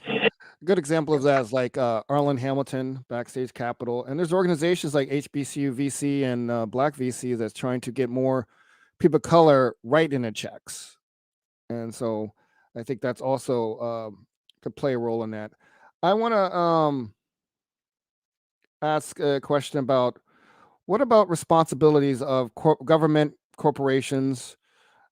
A good example of that is like Arlen Hamilton, Backstage Capital, and there's organizations like HBCU VC and Black VC that's trying to get more people of color writing in checks, and so I think that's also could play a role in that. I want to ask a question about what about responsibilities of government, corporations,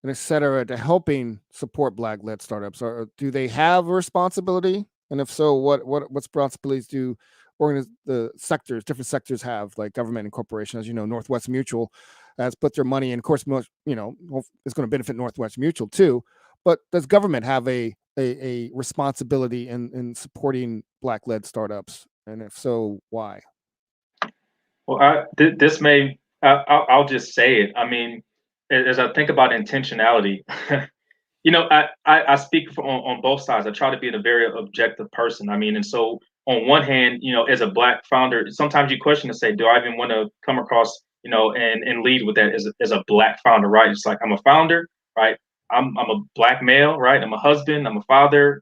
and et cetera, to helping support Black-led startups? Or do they have a responsibility? And if so, what responsibilities do the sectors, different sectors have, like government and corporation? As you know, Northwest Mutual has put their money in. Of course, most, it's going to benefit Northwest Mutual too. But does government have a responsibility in supporting Black-led startups? And if so, why? Well, I'll just say it. I mean, as I think about intentionality, I speak on both sides. I try to be a very objective person. I mean, and so on one hand, as a Black founder, sometimes you question and say, do I even want to come across, and lead with that as a Black founder, right? It's like, I'm a founder, right? I'm a Black male, right? I'm a husband, I'm a father,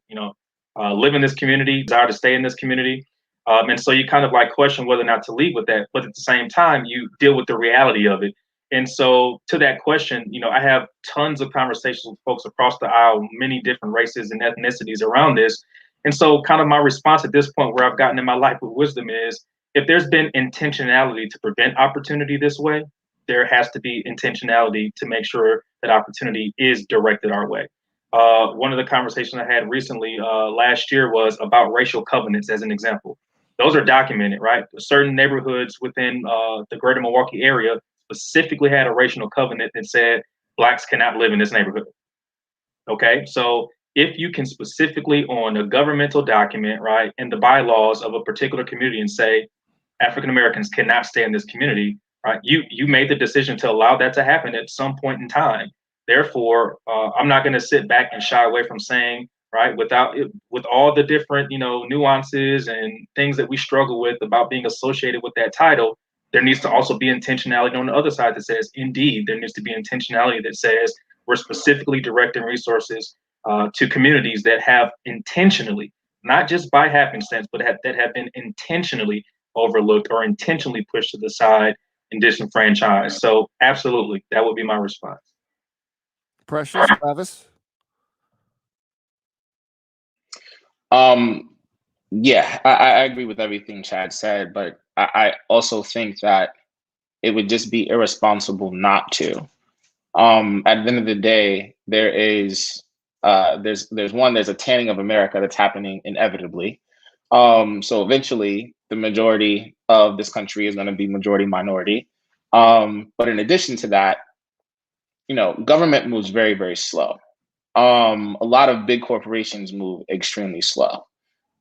live in this community, desire to stay in this community. And so you kind of like question whether or not to lead with that. But at the same time, you deal with the reality of it. And so to that question, I have tons of conversations with folks across the aisle, many different races and ethnicities around this. And so kind of my response at this point where I've gotten in my life with wisdom is, if there's been intentionality to prevent opportunity this way, there has to be intentionality to make sure that opportunity is directed our way. One of the conversations I had recently last year was about racial covenants as an example. Those are documented, right? Certain neighborhoods within the greater Milwaukee area specifically had a racial covenant that said Blacks cannot live in this neighborhood. Okay, so if you can specifically on a governmental document, right, in the bylaws of a particular community and say African Americans cannot stay in this community, right, you made the decision to allow that to happen at some point in time. Therefore, I'm not going to sit back and shy away from saying, right, with all the different, nuances and things that we struggle with about being associated with that title, there needs to also be intentionality on the other side that says, indeed, there needs to be intentionality that says we're specifically directing resources to communities that have intentionally, not just by happenstance, but that have been intentionally overlooked or intentionally pushed to the side and disenfranchised. So absolutely, that would be my response. Precious, Travis? Yeah, I agree with everything Chad said, but I also think that it would just be irresponsible not to. At the end of the day, there's a tanning of America that's happening inevitably. So eventually the majority of this country is going to be majority minority. But in addition to that, government moves very, very slow. A lot of big corporations move extremely slow.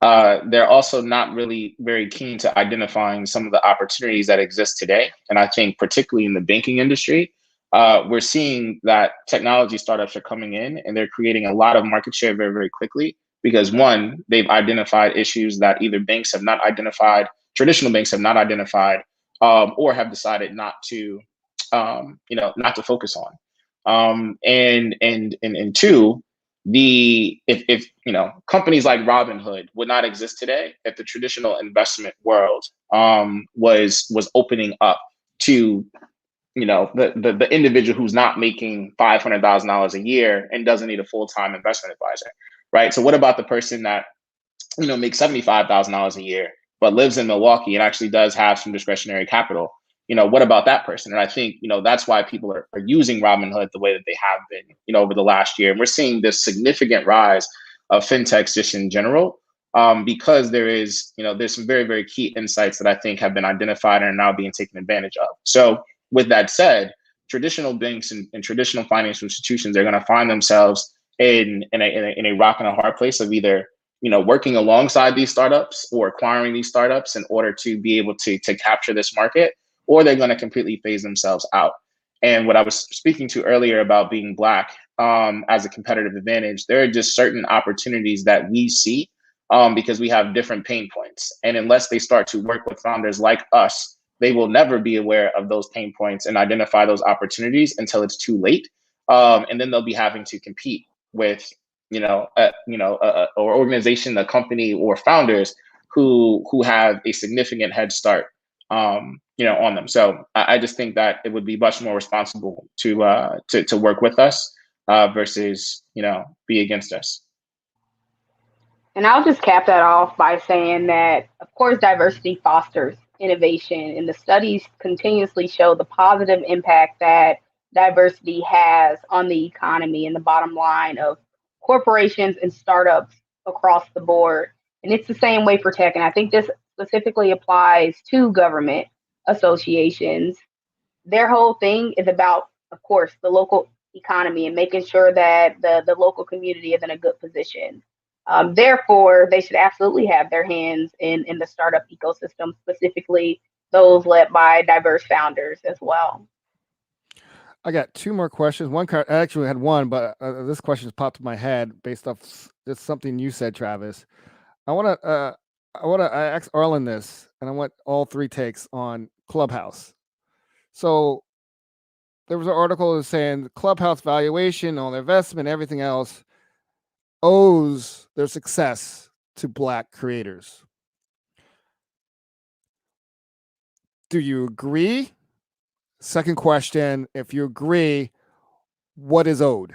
They're also not really very keen to identifying some of the opportunities that exist today. And I think particularly in the banking industry, we're seeing that technology startups are coming in and they're creating a lot of market share very, very quickly because one, they've identified issues that either banks have not identified, traditional banks have not identified, or have decided not to focus on. And two, if companies like Robinhood would not exist today if the traditional investment world was opening up to the individual who's not making $500,000 a year and doesn't need a full-time investment advisor, right? So what about the person that makes $75,000 a year but lives in Milwaukee and actually does have some discretionary capital? What about that person? And I think, that's why people are using Robinhood the way that they have been, over the last year. And we're seeing this significant rise of fintechs just in general, because there's some very, very key insights that I think have been identified and are now being taken advantage of. So with that said, traditional banks and traditional financial institutions are going to find themselves in a rock and a hard place of either, working alongside these startups or acquiring these startups in order to be able to capture this market, or they're going to completely phase themselves out. And what I was speaking to earlier about being Black as a competitive advantage, there are just certain opportunities that we see because we have different pain points. And unless they start to work with founders like us, they will never be aware of those pain points and identify those opportunities until it's too late. And then they'll be having to compete with, or organization, a company, or founders who have a significant head start, on them. So I just think that it would be much more responsible to work with us versus, be against us. And I'll just cap that off by saying that, of course, diversity fosters innovation, and the studies continuously show the positive impact that diversity has on the economy and the bottom line of corporations and startups across the board. And it's the same way for tech. And I think this specifically applies to government associations. Their whole thing is about, of course, the local economy and making sure that the local community is in a good position. Therefore, they should absolutely have their hands in the startup ecosystem, specifically those led by diverse founders as well. I got two more questions. I actually had one, but this question popped in my head based off just something you said, Travis. I want to ask Arlen this, and I want all three takes on Clubhouse. So there was an article that was saying Clubhouse valuation, all their investment, everything else owes their success to Black creators. Do you agree? Second question, if you agree, what is owed?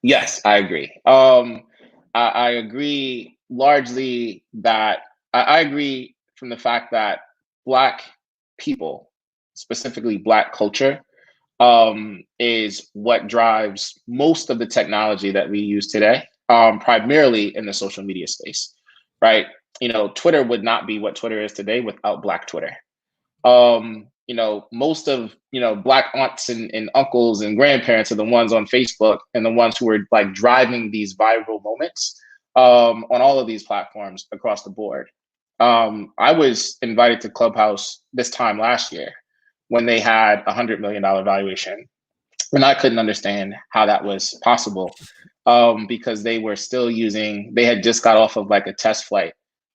Yes, I agree. I agree largely that I agree from the fact that Black people, specifically Black culture, is what drives most of the technology that we use today, primarily in the social media space, right? Twitter would not be what Twitter is today without Black Twitter. Most of, Black aunts and uncles and grandparents are the ones on Facebook and the ones who are like driving these viral moments on all of these platforms across the board. I was invited to Clubhouse this time last year when they had $100 million valuation. And I couldn't understand how that was possible because they were still they had just got off of like a test flight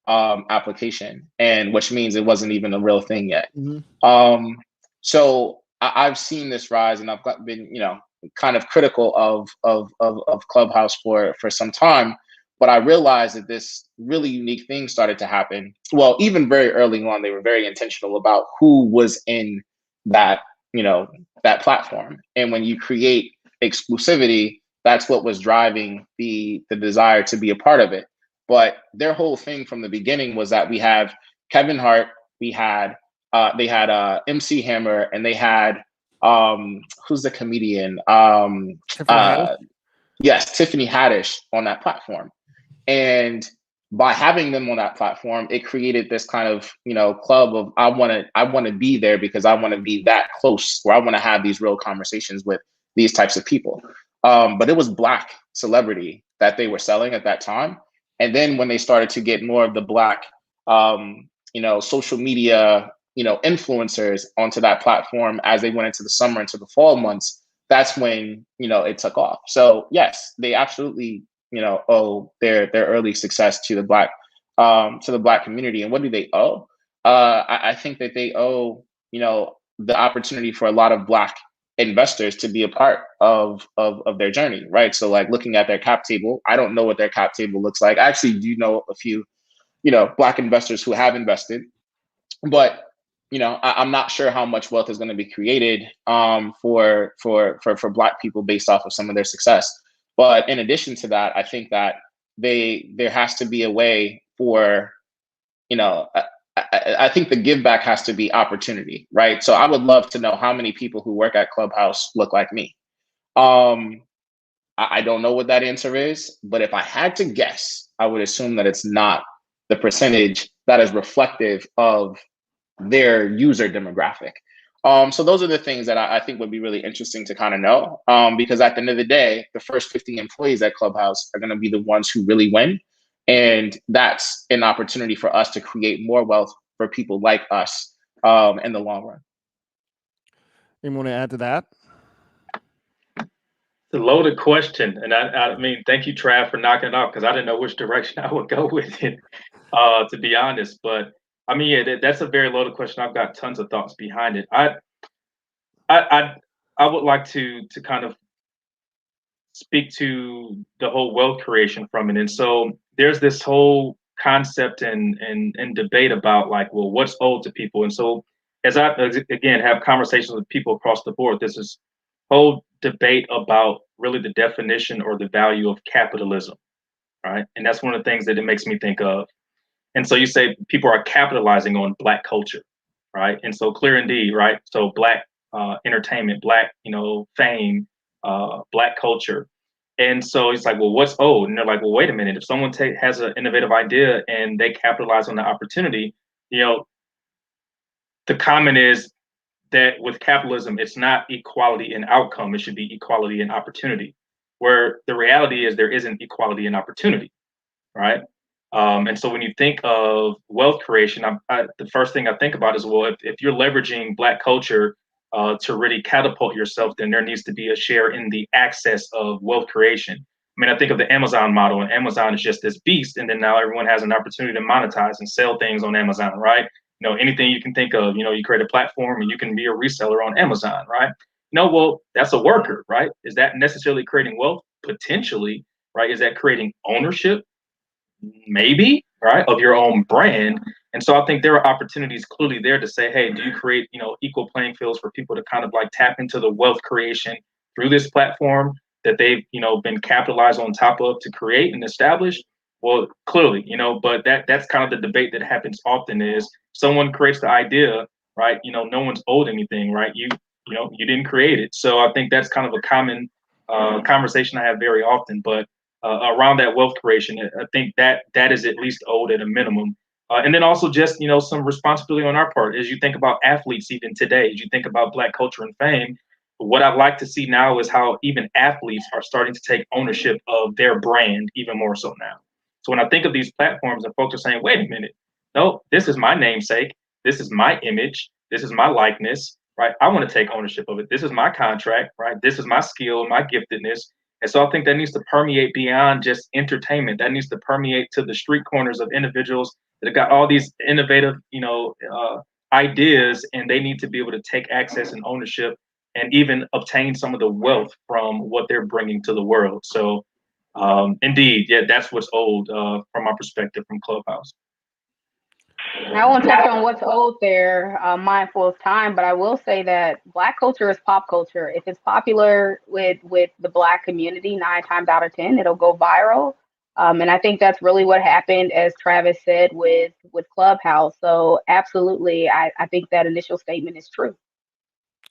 application, and which means it wasn't even a real thing yet. Mm-hmm. So I've seen this rise, and I've been, kind of critical of Clubhouse for some time. But I realized that this really unique thing started to happen. Well, even very early on, they were very intentional about who was in that, that platform. And when you create exclusivity, that's what was driving the desire to be a part of it. But their whole thing from the beginning was that we have Kevin Hart, they had MC Hammer, and they had who's the comedian? Yes, Tiffany Haddish on that platform. And by having them on that platform, it created this kind of, club of I want to be there because I want to be that close, where I want to have these real conversations with these types of people. But it was Black celebrity that they were selling at that time. And then when they started to get more of the Black, social media, influencers onto that platform as they went into the summer, into the fall months, that's when, it took off. So yes, they absolutely, owe their early success to the Black community. And what do they owe? I think that they owe, the opportunity for a lot of Black investors to be a part of their journey, right? So like looking at their cap table, I don't know what their cap table looks like. I actually do know a few, Black investors who have invested, but I'm not sure how much wealth is going to be created for Black people based off of some of their success. But in addition to that, I think that there has to be a way for, I think the give back has to be opportunity, right? So I would love to know how many people who work at Clubhouse look like me. I don't know what that answer is, but if I had to guess, I would assume that it's not the percentage that is reflective of their user demographic. So those are the things that I think would be really interesting to kind of know, because at the end of the day, the first 50 employees at Clubhouse are going to be the ones who really win. And that's an opportunity for us to create more wealth for people like us in the long run. Anyone want to add to that? It's a loaded question. And I mean, thank you, Trav, for knocking it off, because I didn't know which direction I would go with it, to be honest. But I mean, yeah, that's a very loaded question. I've got tons of thoughts behind it. I would like to kind of speak to the whole wealth creation from it. And so there's this whole concept and debate about like, well, what's owed to people? And so as I again have conversations with people across the board, this is whole debate about really the definition or the value of capitalism, right? And that's one of the things that it makes me think of. And so you say people are capitalizing on Black culture, right? And so clear indeed, right? So Black entertainment, Black, fame, Black culture. And so it's like, well, what's owed? And they're like, well, wait a minute. If someone has an innovative idea and they capitalize on the opportunity, the comment is that with capitalism, it's not equality in outcome. It should be equality in opportunity, where the reality is there isn't equality in opportunity, right? And so when you think of wealth creation, the first thing I think about is, well, if you're leveraging Black culture to really catapult yourself, then there needs to be a share in the access of wealth creation. I mean, I think of the Amazon model, and Amazon is just this beast, and then now everyone has an opportunity to monetize and sell things on Amazon, right? Anything you can think of, you create a platform and you can be a reseller on Amazon, right? Well, that's a worker, right? Is that necessarily creating wealth? Potentially, right? Is that creating ownership? Maybe, right, of your own brand. And so I think there are opportunities clearly there to say, hey, do you create, equal playing fields for people to kind of like tap into the wealth creation through this platform that they've, been capitalized on top of to create and establish? Well, clearly, but that's kind of the debate that happens often is someone creates the idea, right? No one's owed anything, right? You didn't create it. So I think that's kind of a common conversation I have very often. But around that wealth creation, I think that is at least owed at a minimum. And then also just, some responsibility on our part as you think about athletes even today, as you think about Black culture and fame. What I'd like to see now is how even athletes are starting to take ownership of their brand even more so now. So when I think of these platforms and folks are saying, wait a minute, no, this is my namesake. This is my image. This is my likeness, right? I want to take ownership of it. This is my contract, right? This is my skill, my giftedness. And so I think that needs to permeate beyond just entertainment. That needs to permeate to the street corners of individuals that have got all these innovative, ideas, and they need to be able to take access and ownership and even obtain some of the wealth from what they're bringing to the world. So indeed, yeah, that's what's owed from my perspective from Clubhouse. I won't touch on what's old there, mindful of time, but I will say that Black culture is pop culture. If it's popular with the Black community, 9 times out of 10, it'll go viral. And I think that's really what happened, as Travis said, with Clubhouse. So absolutely, I think that initial statement is true.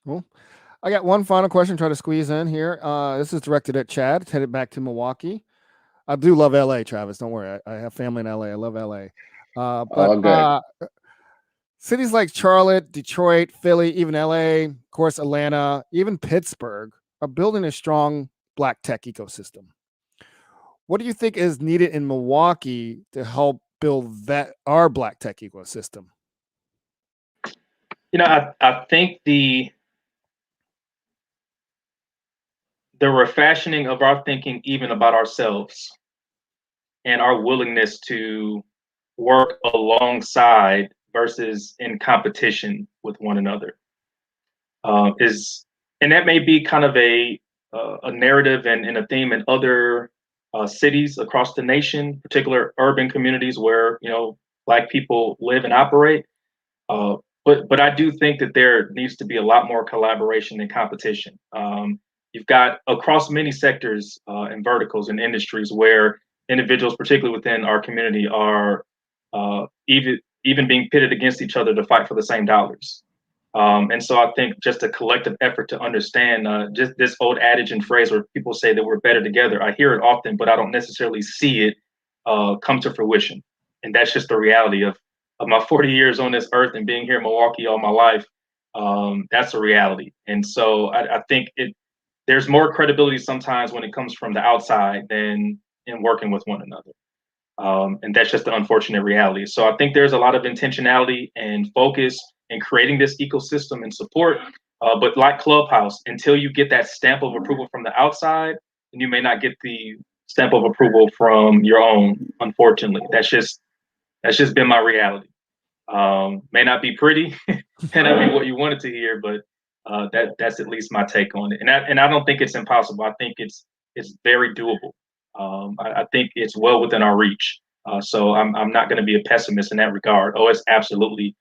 Cool. I got one final question, try to squeeze in here. This is directed at Chad. It's headed back to Milwaukee. I do love LA, Travis. Don't worry. I have family in LA. I love LA. But cities like Charlotte, Detroit, Philly, even LA, of course, Atlanta, even Pittsburgh are building a strong Black tech ecosystem. What do you think is needed in Milwaukee to help build our Black tech ecosystem? I think the refashioning of our thinking, even about ourselves, and our willingness to work alongside versus in competition with one another and that may be kind of a narrative and a theme in other cities across the nation, particular urban communities where Black people live and operate. But I do think that there needs to be a lot more collaboration and competition. You've got across many sectors and verticals and industries where individuals, particularly within our community, are even being pitted against each other to fight for the same dollars. And so I think just a collective effort to understand just this old adage and phrase where people say that we're better together. I hear it often, but I don't necessarily see it come to fruition. And that's just the reality of my 40 years on this earth and being here in Milwaukee all my life. that's a reality. And so I think there's more credibility sometimes when it comes from the outside than in working with one another. And that's just the unfortunate reality. So I think there's a lot of intentionality and focus in creating this ecosystem and support. But like Clubhouse, until you get that stamp of approval from the outside, then you may not get the stamp of approval from your own, unfortunately. That's just been my reality. May not be pretty, may not be what you wanted to hear, but that's at least my take on it. And I don't think it's impossible. I think it's very doable. I think it's well within our reach. So I'm not going to be a pessimist in that regard. Oh, it's absolutely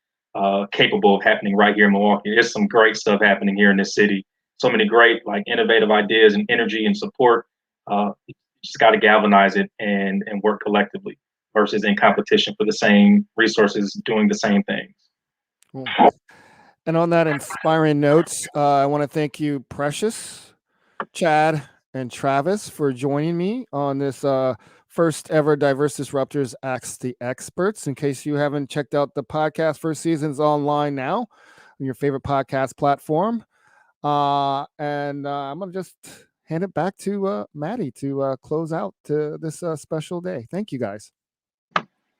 capable of happening right here in Milwaukee. There's some great stuff happening here in this city. So many great, like, innovative ideas and energy and support. You just got to galvanize it and work collectively versus in competition for the same resources doing the same things. Cool. And on that inspiring notes, I want to thank you, Precious, Chad, and Travis, for joining me on this first ever Diverse Disruptors Ask the Experts. In case you haven't checked out the podcast, first season's online now on your favorite podcast platform. And I'm going to just hand it back to Maddie to close out to this special day. Thank you, guys.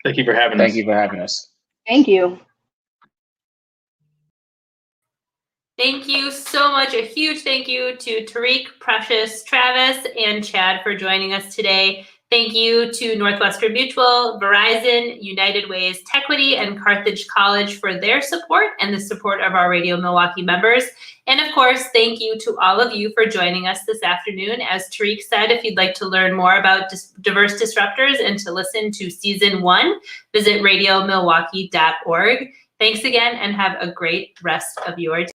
Thank you for having us. Thank you for having us. Thank you. Thank you so much. A huge thank you to Tarik, Precious, Travis, and Chad for joining us today. Thank you to Northwestern Mutual, Verizon, United Ways, Techquity, and Carthage College for their support and the support of our Radio Milwaukee members. And of course, thank you to all of you for joining us this afternoon. As Tarik said, if you'd like to learn more about Diverse Disruptors and to listen to season 1, visit radiomilwaukee.org. Thanks again and have a great rest of your day.